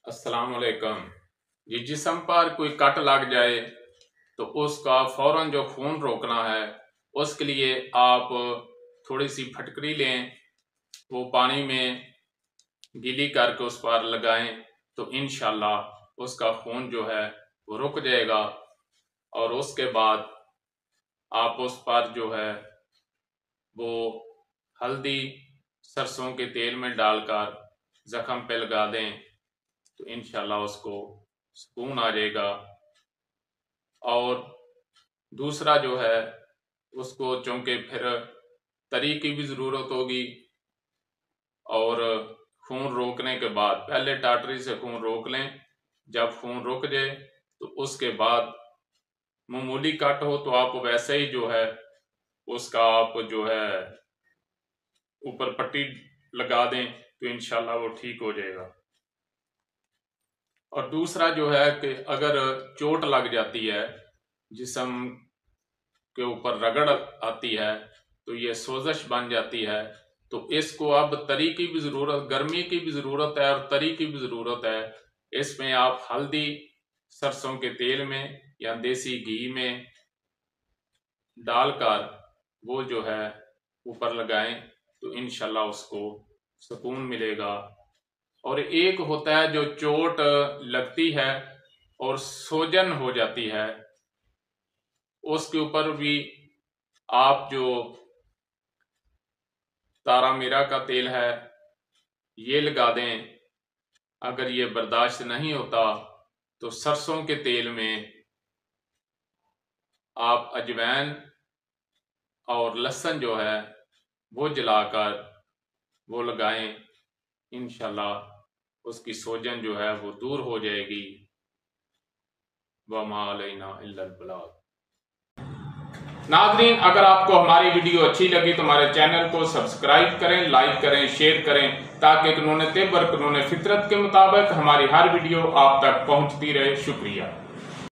अस्सलाम वालेकुम जी। जिस्म पर कोई कट लग जाए तो उसका फौरन जो खून रोकना है उसके लिए आप थोड़ी सी फटकरी लें, वो पानी में गीली करके उस पर लगाएं तो इंशाल्लाह उसका खून जो है वो रुक जाएगा। और उसके बाद आप उस पर जो है वो हल्दी सरसों के तेल में डालकर जख्म पे लगा दें तो इंशाल्लाह उसको सुकून आ जाएगा। और दूसरा जो है उसको चूंकि फिर तरी की भी ज़रूरत होगी और खून रोकने के बाद पहले टाटरी से खून रोक लें। जब खून रुक जाए तो उसके बाद मामूली कट हो तो आप वैसे ही जो है उसका आप जो है ऊपर पट्टी लगा दें तो इंशाल्लाह वो ठीक हो जाएगा। और दूसरा जो है कि अगर चोट लग जाती है, जिस्म के ऊपर रगड़ आती है तो ये सोजश बन जाती है, तो इसको अब तरी की भी ज़रूरत, गर्मी की भी ज़रूरत है और तरी की भी ज़रूरत है। इसमें आप हल्दी सरसों के तेल में या देसी घी में डालकर वो जो है ऊपर लगाएं तो इंशाल्लाह उसको सुकून मिलेगा। और एक होता है जो चोट लगती है और सोजन हो जाती है, उसके ऊपर भी आप जो तारा मीरा का तेल है ये लगा दें। अगर ये बर्दाश्त नहीं होता तो सरसों के तेल में आप अजवाइन और लहसुन जो है वो जलाकर वो लगाएं, इंशाल्लाह उसकी सोजन जो है वो दूर हो जाएगी। वमा अलैना इल्लल बलाग। नाज़रीन, अगर आपको हमारी वीडियो अच्छी लगी तो हमारे चैनल को सब्सक्राइब करें, लाइक करें, शेयर करें ताकि कानून तिब और कानून फितरत के मुताबिक हमारी हर वीडियो आप तक पहुंचती रहे। शुक्रिया।